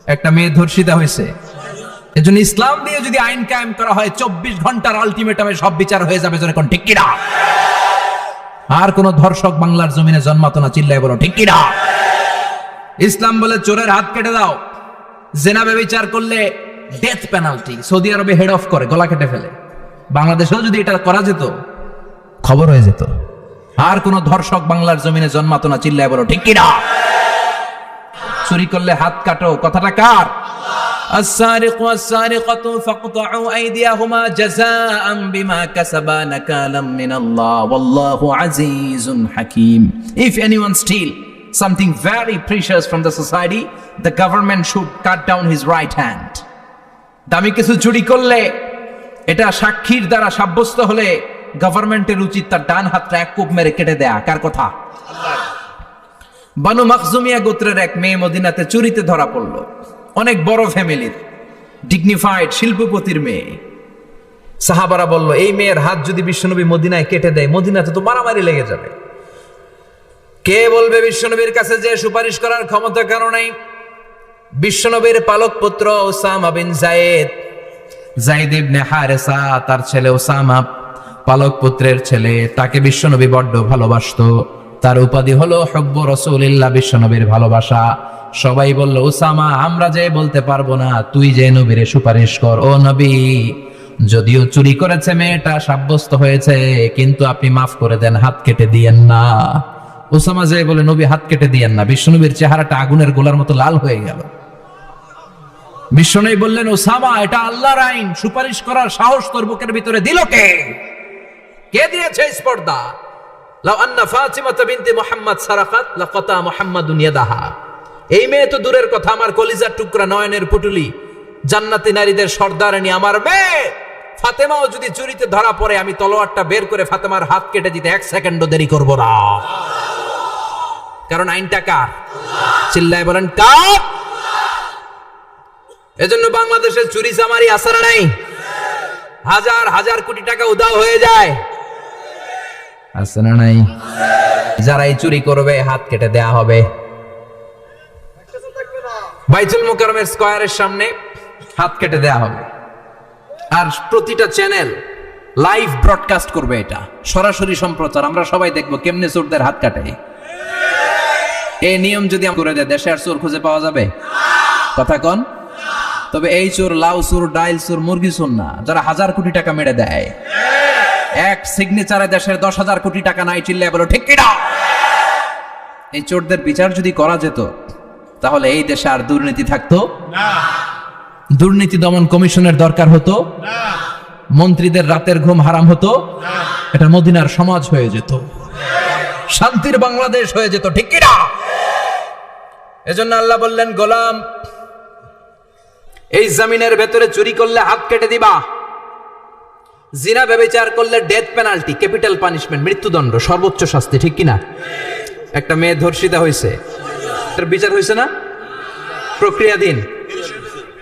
একটা মেয়ে ধর্ষিতা হয়েছে, এজন্য ইসলাম দিয়ে যদি আইন কায়েম করা হয় 24 ঘন্টার আলটিমেটামে সব বিচার হয়ে যাবে, যেরকম ঠিক কিনা? আর কোন ধর্ষক বাংলার জমিনে জন্মাতো না, চিল্লায় বলো ঠিক কিনা? ইসলাম বলে চোরের হাত কেটে দাও, জেনা ব্যভিচার করলে ডেথ পেনাল্টি। সৌদি আরবে হেড অফ করে, গলা কেটে ফেলে। বাংলাদেশেও যদি এটা করা যেত, খবর হয়ে যেত। আর কোন ধর্ষক বাংলার জমিনে জন্মাতো না, চিল্লায় বলো ঠিক কিনা? চুরি করলে হাত কাটো, কথাটা কার? السارق والسارقة فاقطعوا أيديهما جزاء بما كسبا نكالا من الله والله عزيز حكيم. If anyone steal something very precious from the society, the government should cut down his right hand. দামি কিছু চুরি করলে, এটা সাক্ষীর দ্বারা সাব্যস্ত হলে গভর্নমেন্টের উচিত তার ডান হাতটা এক কোপ মেরে কেটে দেয়া। কার কথা? বানু মাখজুমিয়া গোত্রের এক মেয়ে মদিনাতে চুরিতে ধরা পড়লো। অনেক বড় ফ্যামিলির, ডিগনিফাইড শিল্পপতির মেয়ে। সাহাবারা বলল, এই মেয়ের হাত যদি বিশ্বনবী মদিনায় কেটে দেয়, মদিনাতে তো মারামারি লেগে যাবে। কে বলবে বিশ্বনবীর কাছে যে সুপারিশ করার ক্ষমতা কারো নাই? বিশ্বনবীর পালক পুত্র উসামা বিন যায়েদ, যায়েদ ইবনে হারেসা, তার ছেলে উসামা পালক পুত্রের ছেলে, তাকে বিশ্বনবী বড্ড ভালোবাসতো। তার উপাধি হলো হুব্বু রাসূলিল্লাহ, বিশ্বনবীর ভালোবাসা। সবাই বলল, উসামা, আমরা যে বলতে পারবো না, তুই যে নবীরে সুপারিশ কর। ও নবী, যদিও চুরি করেছে মেয়েটা, সাব্যস্ত হয়েছে, কিন্তু আপনি মাফ করে দেন, হাত কেটে দিয়েন না। উসামা যে বলে, নবী হাত কেটে দিয়েন না। বিশ্বনবীর চেহারাটা আগুনের গোলার মতো লাল হয়ে গেল। বিশ্বনবী বললেন, উসামা, এটা আল্লাহর আইন, সুপারিশ করার সাহস তোর বুকের ভিতরে দিল কে? কে দিয়েছে স্পর্ধা? লাউ আন্না ফাতিমাতা বিনতে মুহাম্মদ সারাকাত লাকাতা মুহাম্মাদুন ইয়াদাহা। এই মেয়ে তো দূরের কথা, আমার কলিজার টুকরা, নয়নের পুটুলি, জান্নাতি নারীদের সর্দারানী আমার মেয়ে ফাতেমাও যদি চুরিতে ধরা পড়ে, আমি তলোয়ারটা বের করে ফাতেমার হাত কেটে দিতে 1 সেকেন্ডও দেরি করব না। কারণ আইনটা কার? চিল্লায় বলেন কার? এজন্য বাংলাদেশের চুরি চামারি আসার নাই, হাজার হাজার কোটি টাকা উধাও হয়ে যায়, আছে না নাই? যারা এই চুরি করবে, হাত কেটে দেয়া হবে। বাইতুল মুকাররমের স্কয়ারের সামনে হাত কেটে দেয়া হবে। আর প্রতিটা চ্যানেল লাইভ ব্রডকাস্ট করবে, এটা সরাসরি সম্প্রচার। আমরা সবাই দেখবো কেমনে চোরদের হাত কাটে। এই নিয়ম যদি করে দেয়, দেশে আর চোর খুঁজে পাওয়া যাবে? কথা কন। তবে এই চোর লাউ চোর, ডাইল চোর, মুরগি চোর না, যারা 1000 কোটি টাকা মেরে দেয়। এক সিগনেচারে দেশের 10,000 কোটি টাকা নাই, চিল্লায় বলো ঠিক কিনা? এই চোরদের বিচার যদি করা যেত, তাহলে এই দেশে আর দুর্নীতি থাকতো না। দুর্নীতি দমন কমিশনের দরকার হতো না। মন্ত্রীদের রাতের ঘুম হারাম হতো না। এটা মদিনার সমাজ হয়ে যেত, শান্তির বাংলাদেশ হয়ে যেত, ঠিক কিনা? এজন্য আল্লাহ বললেন, গোলাম, এই জমিনের ভেতরে চুরি করলে হাত কেটে দিবা, জিনা ব্যভিচার করলে ডেথ পেনাল্টি, ক্যাপিটাল পানিশমেন্ট, মৃত্যুদণ্ড, সর্বোচ্চ শাস্তি, ঠিক কিনা? একটা মেয়ে ধর্ষিতা হয়েছে, তার বিচার হয়েছে না? প্রক্রিয়াধীন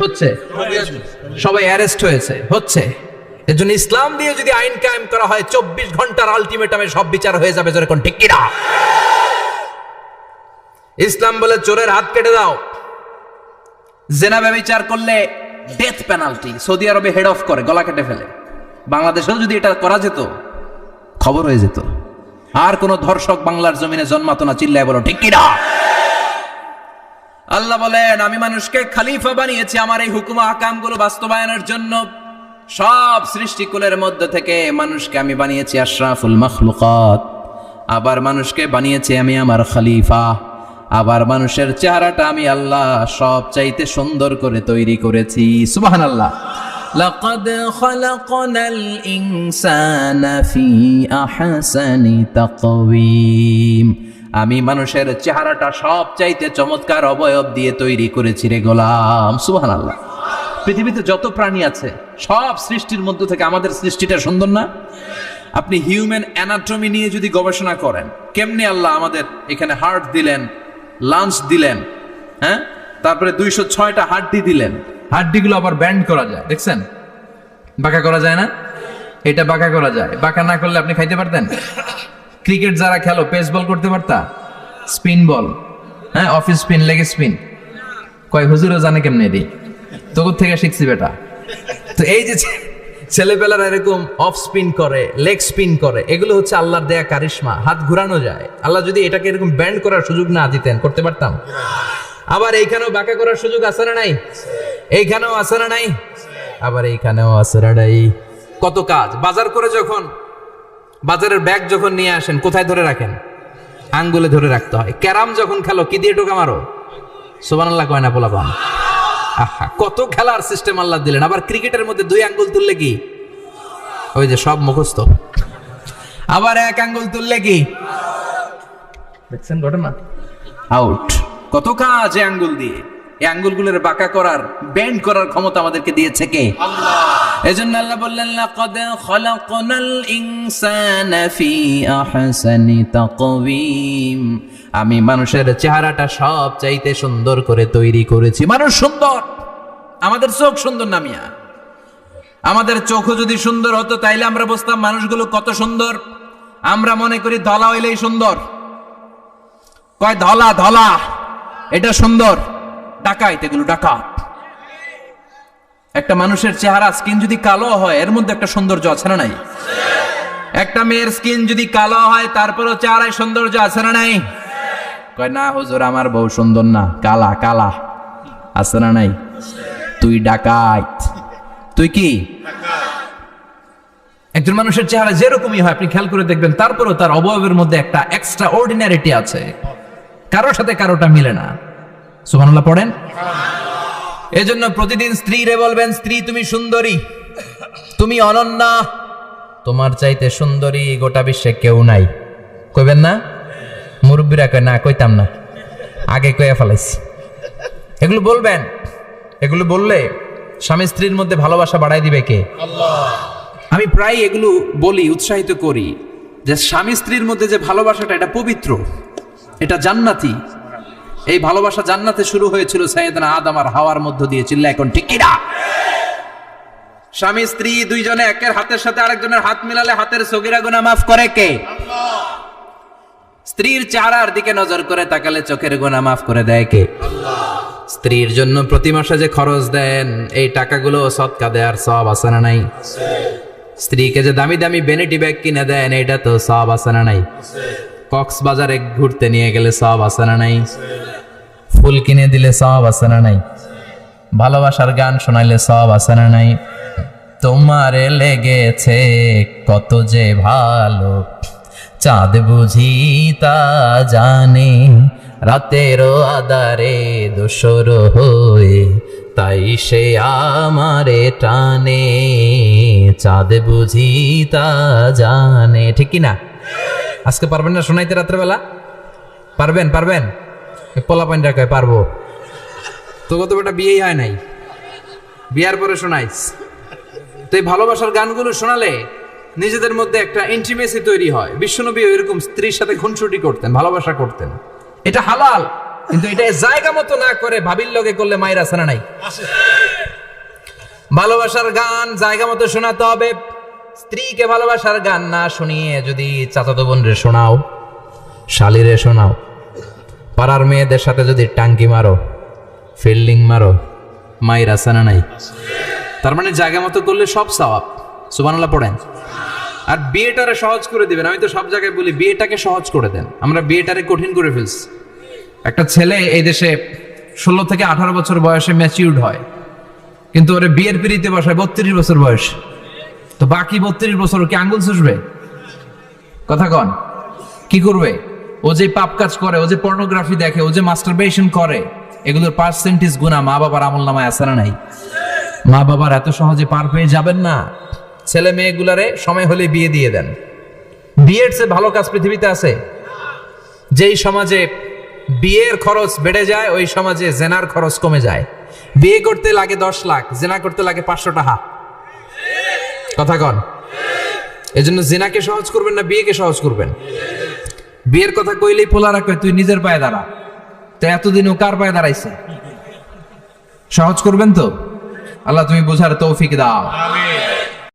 হচ্ছে, সবাই অ্যারেস্ট হয়েছে, হচ্ছে। এজন্য ইসলাম দিয়ে যদি আইন কায়েম করা হয়, 24 ঘন্টার আলটিমেটামে সব বিচার হয়ে যাবে, যেরকম ঠিক কিনা? ইসলাম বলে চোরের হাত কেটে দাও, জেনা ব্যভিচার করলে ডেথ পেনাল্টি। সৌদি আরবে হেড অফ করে, গলা কেটে ফেলে। বাংলাদেশেও যদি এটা করা যেত, খবর হয়ে যেত। আর কোন ধর্ষক বাংলার জমিনে জন্মাতো না, চিল্লায় বলো ঠিক কিনা? আল্লাহ বলেন, আমি মানুষকে খলিফা বানিয়েছি আমার এই হুকুম আহকামগুলো বাস্তবায়নের জন্য। সব সৃষ্টিকুলের মধ্য থেকে মানুষকে আমি বানিয়েছি আশরাফুল মাখলুকাত। আবার মানুষকে বানিয়েছি আমি আমার খলিফা। আবার মানুষের চেহারাটা আমি আল্লাহ সব চাইতে সুন্দর করে তৈরি করেছি। সুবহানাল্লাহ। লাকাদ খালাকনাল ইনসানা ফি আহসানি তাকওয়িম। আমি মানুষের চেহারাটা সব চাইতে চমৎকার অবয়ব দিয়ে তৈরি করেছি রে গোলাম। সুবহানাল্লাহ। পৃথিবীতে যত প্রাণী আছে, সব সৃষ্টির মধ্য থেকে আমাদের সৃষ্টিটা সুন্দর না? আপনি হিউম্যান অ্যানাটমি নিয়ে যদি গবেষণা করেন, কেমনে আল্লাহ আমাদের এখানে হার্ট দিলেন, লাঞ্চ দিলেন, হ্যাঁ, তারপরে 206টা হাড্ডি দিলেন। হাড্ডিগুলো আবার ব্যান্ড করা যায়, দেখছেন? বাঁকা করা যায় না? এটা বাঁকা করা যায়। বাঁকা না করলে আপনি খাইতে পারতেন? ক্রিকেট যারা খেলো, পেস বল করতে পারতা? স্পিন বল, হ্যাঁ, অফিস স্পিন, লেগ স্পিন কয় হুজুরও জানে কেমনে দিই, তোর থেকে শিখছি বেটা। তো এই যে ছেলেপেলারা এরকম অফ স্পিন করে, লেগ স্পিন করে, এগুলো হচ্ছে আল্লাহর দেয়া কারিশমা। হাত ঘুরানো যায়। আল্লাহ যদি এটাকে এরকম ব্যান্ড করার সুযোগ না দিতেন, করতে পারতাম? আবার এইখানেও বাঁকা করার সুযোগ আছে না নাই? এইখানেও আছে না নাই? আবার এইখানেও আছে না নাই? কত কাজ। বাজার করে যখন বাজারের ব্যাগ যখন নিয়ে আসেন, কোথায় ধরে রাখেন? আঙ্গুলে ধরে রাখতে হয়। ক্যারাম যখন খেলো, কি দিয়ে টোকা মারো? সুবহানাল্লাহ কয় না পোলাপান? আহা, কত খেলার সিস্টেম আল্লাহ দিলেন। আবার ক্রিকেটের মধ্যে 2 আঙ্গুল তুললে কি? ওই যে সব মুখস্থ। আবার 1 আঙ্গুল তুললে কি? দেখছেন ঘটনা? আউট। কত কাজ এই আঙ্গুল দিয়ে। এই আঙ্গুলগুলোর বাঁকা করার, ব্যান্ড করার ক্ষমতা আমাদেরকে দিয়েছে কে? আল্লাহ। এজন্য আল্লাহ বললেন, লাকাদ খালাকনাল ইনসানা ফি আহসানি তাকওয়িম। আমি মানুষের চেহারাটা সব চাইতে সুন্দর করে তৈরি করেছি। মানুষ সুন্দর, আমাদের চোখ সুন্দর না মিয়া? আমাদের চোখও যদি সুন্দর হতো তাইলে আমরা বুঝতাম মানুষগুলো কত সুন্দর। আমরা মনে করি ধলা হইলেই সুন্দর। কয় ধলা ধলা, এটা সুন্দর। ডাকাইত, এগুলো ডাকাত। একটা মানুষের চেহারা স্কিন যদি কালো হয়, এর মধ্যে একটা সৌন্দর্য আছে না নাই? একটা মেয়ের স্কিন যদি কালো হয়, তারপরও চেহারায় সৌন্দর্য আছে না নাই? কয় না হুজুর, আমার বউ সুন্দর না, কালা কালা। আছে না নাই? তুই ডাকাইত। তুই কি? একজন মানুষের চেহারা যেরকমই হয়, আপনি খেয়াল করে দেখবেন, তারপরও তার অবয়বের মধ্যে একটা এক্সট্রা অর্ডিনারিটি আছে। কারোর সাথে কারোটা মিলে না। সুবহানাল্লাহ পড়েন। এজন্য প্রতিদিন স্ত্রীরে বলবেন, স্ত্রী তুমি সুন্দরী, তুমি অনন্যা, তোমার চাইতে সুন্দরী গোটা বিশ্বে কেউ নাই। কইবেন না? মুরব্বীরা কয় না, কইতাম না, আগে কইয়া ফেলাইছি। এগুলো বলবেন। এগুলো বললে স্বামী স্ত্রীর মধ্যে ভালোবাসা বাড়াই দিবে কে? আল্লাহ। আমি প্রায় এগুলো বলি, উৎসাহিত করি যে স্বামী স্ত্রীর মধ্যে যে ভালোবাসাটা, এটা পবিত্র, এটা জান্নাতি। এই ভালোবাসা জান্নাতে শুরু হয়েছিল সাইয়েদনা আদম আর হাওয়ার মধ্য দিয়ে। চিল্লা এখন ঠিক কি না? স্বামী স্ত্রী দুইজনে একের হাতের সাথে আরেকজনের হাত মিলালে হাতের সগীরা গুনাহ মাফ করে কে? আল্লাহ। স্ত্রীর চেহারার দিকে নজর করে তাকালে চোখের গুনাহ মাফ করে দেয় কে? আল্লাহ। স্ত্রীর জন্য প্রতি মাসে যে খরচ দেন, এই টাকাগুলো সদকা দেওয়ার সওয়াব আছে না নাই? স্ত্রীকে যে দামি দামি ভ্যানিটি ব্যাগ কিনে দেন, এটা তো সওয়াব আছে না নাই? কক্সবাজারে ঘুরতে নিয়ে গেলে সওয়াব আছে না নাই? ফুল কিনে দিলে সওয়াব আছে না নাই? ভালোবাসার গান শোনাইলে সওয়াব আছে না নাই? তোমারে লেগেছে কত যে ভালো, চাঁদ বুঝি তা জানে, রাতেরও আধারে দোসর হয়ে, তাই সে আমারে টানে, চাঁদ বুঝি তা জানে। ঠিক কি না? আজকে পারবেন না শোনাইতে রাত্রেবেলা? পারবেন? পারবেন? পোলাপাইনরা কয় পারবো। তো কত বেটা বিয়েই হয় নাই, বিয়ার পরে শোনাইস। তো এই ভালোবাসার গানগুলো শোনালে নিজেদের মধ্যে একটা ইন্টিমেসি তৈরি হয়। বিশ্বনবী এরকম স্ত্রীর সাথে খুনসুটি করতেন, ভালোবাসা করতেন। এটা হালাল, কিন্তু এটা জায়গা মতো না করে ভাবির লগে করলে মায়ের আছে না নাই? ভালোবাসার গান জায়গা মতো শোনাতে হবে। স্ত্রীকে ভালোবাসার গান না শুনিয়ে যদি চাচাতো বোনরে শোনাও, শালিরে শোনাও, পাড়ার মেয়েদের সাথে যদি টাঙ্কি মারো, ফিল্ডিং মারো, মায়ের আছে না নাই? তার মানে জায়গা মতো করলে সব সওয়াব। সুবহানাল্লাহ পড়েন। আর বিয়েটারে সহজ করে দিবেন। আমি তো সব জায়গায় বলি বিয়েটাকে সহজ করে দেন। আমরা বিয়েটারে কঠিন করে ফেলছি। একটা ছেলে এই দেশে 16 থেকে 18 বছর বয়সে ম্যাচিউরড হয়, কিন্তু ওরে বিয়ের পিড়িতে বসায় 32 বছর বয়স। তো বাকি 32 বছর কি আঙ্গুল চুষবে? কথা কন, কি করবে? ও যে পাপ কাজ করে, ও যে পর্নোগ্রাফি দেখে, ও যে মাস্টারবেশন করে, এগুলোর পার্সেন্টেজ গুণা মা বাবার আমল নামায় আছে না নাই? মা বাবার এত সহজে পার পেয়ে যাবেন না। ছেলে মেয়েগুলারে সময় হলে বিয়ে দিয়ে দেন। বিয়ের চেয়ে ভালো কাজ পৃথিবীতে আছে? যেই সমাজে বিয়ের খরচ বেড়ে যায়, ওই সমাজে জেনার খরচ কমে যায়। বিয়ে করতে লাগে 10 লাখ, জেনা করতে লাগে 500 টাকা। কথা কন। এজন্য জেনাকে সহজ করবেন না, বিয়েকে সহজ করবেন? বিয়ের কথা কইলেই পোলারা কয় তুই নিজের পায়ে দাঁড়া। তো এতদিন ও কার পায়ে দাঁড়াইছে? সহজ করবেন তো? আল্লাহ তুমি বোঝার তৌফিক দাও। আমিন।